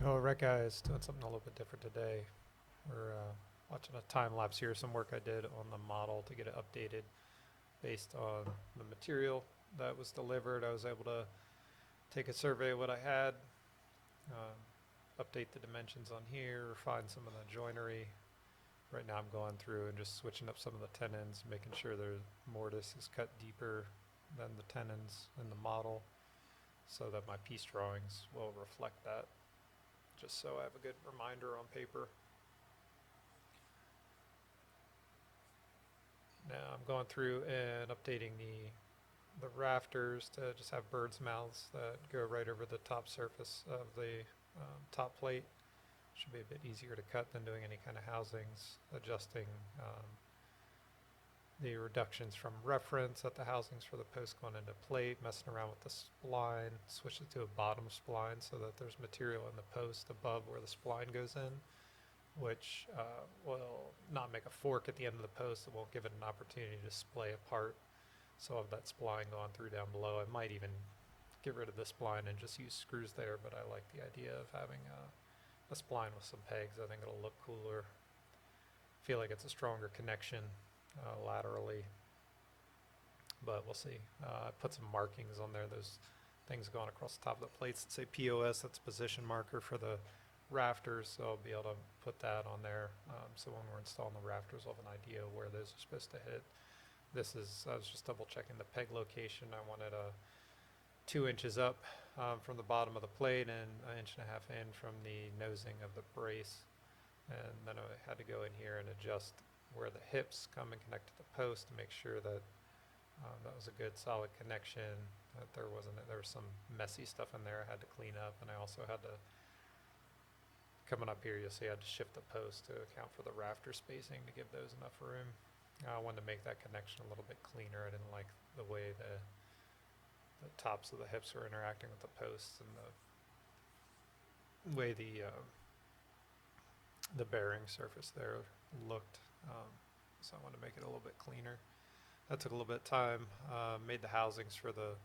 Oh, right, guys, doing something a little bit different today. We're watching a time lapse here, some work I did on the model to get it updated based on the material that was delivered. I was able to take a survey of what I had, um, update the dimensions on here, refine some of the joinery. Right now I'm going through and just switching up some of the tenons, making sure the mortise is cut deeper than the tenons in the model so that my piece drawings will reflect that, just so I have a good reminder on paper. Now I'm going through and updating the rafters to just have birds' mouths that go right over the top surface of the top plate. Should be a bit easier to cut than doing any kind of housings, adjusting the reductions from reference at the housings for the post going into plate, messing around with the spline, switch it to a bottom spline so that there's material in the post above where the spline goes in, which will not make a fork at the end of the post. It won't give it an opportunity to splay apart. So of that spline going through down below, I might even get rid of the spline and just use screws there, but I like the idea of having a spline with some pegs. I think it'll look cooler. Feel like it's a stronger connection laterally, but we'll see. I put some markings on there. Those things going across the top of the plates that say POS. That's a position marker for the rafters, so I'll be able to put that on there. So when we're installing the rafters, we'll have an idea of where those are supposed to hit. I was just double checking the peg location. I wanted a 2 inches up from the bottom of the plate and an inch and a half in from the nosing of the brace. And then I had to go in here and adjust where the hips come and connect to the post to make sure that that was a good solid connection, that there was some messy stuff in there I had to clean up, and I also had to, coming up here, you'll see I had to shift the post to account for the rafter spacing to give those enough room. I wanted to make that connection a little bit cleaner. I didn't like the way the tops of the hips were interacting with the posts and the way the bearing surface there looked. So I wanted to make it a little bit cleaner. That took a little bit of time. Made the housings for the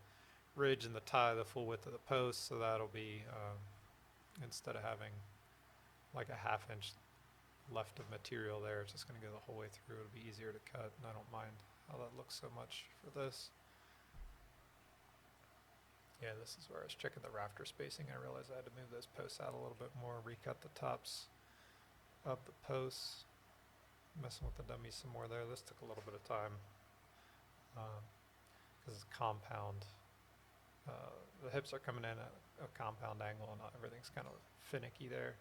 ridge and the tie the full width of the post, so that'll be, instead of having like a ½ inch left of material there, it's just going to go the whole way through. It'll be easier to cut, and I don't mind how that looks so much for this. Yeah, this is where I was checking the rafter spacing. I realized I had to move those posts out a little bit more, recut the tops of the posts, messing with the dummies some more there. This took a little bit of time because it's compound. The hips are coming in at a compound angle and everything's kind of finicky there.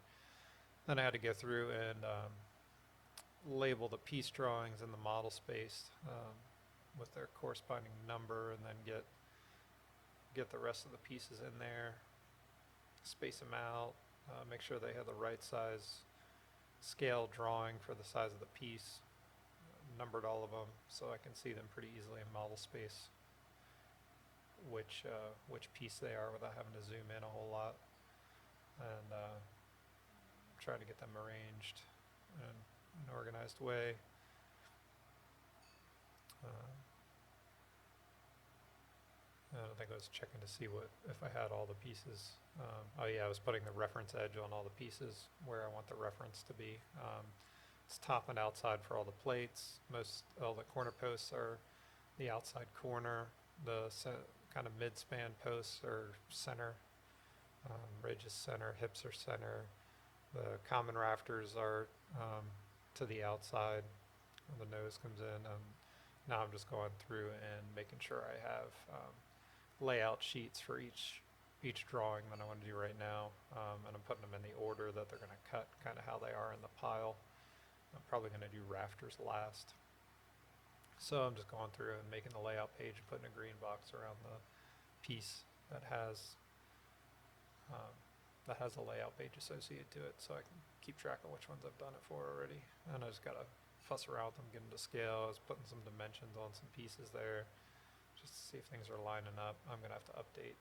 Then I had to go through and label the piece drawings in the model space with their corresponding number, and then get the rest of the pieces in there, space them out, make sure they have the right size scale drawing for the size of the piece, numbered all of them so I can see them pretty easily in model space, which piece they are without having to zoom in a whole lot, and try to get them arranged in an organized way. I think I was checking to see if I had all the pieces. Oh yeah, I was putting the reference edge on all the pieces where I want the reference to be. It's top and outside for all the plates. All the corner posts are the outside corner. The kind of mid-span posts are center. Ridge is center, hips are center. The common rafters are to the outside where the nose comes in. Now I'm just going through and making sure I have layout sheets for each drawing that I want to do right now, and I'm putting them in the order that they're going to cut, kind of how they are in the pile. I'm probably going to do rafters last. So I'm just going through and making the layout page and putting a green box around the piece that has a layout page associated to it, so I can keep track of which ones I've done it for already. And I just gotta fuss around with them, get them to scale. I was putting some dimensions on some pieces there just to see if things are lining up. I'm gonna have to update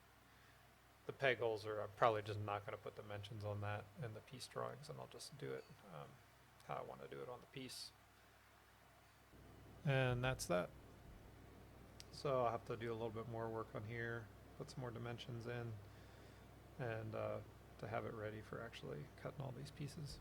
the peg holes, or I'm probably just not gonna put dimensions on that in the piece drawings, and I'll just do it how I want to do it on the piece. And that's that. So I'll have to do a little bit more work on here, put some more dimensions in, and to have it ready for actually cutting all these pieces.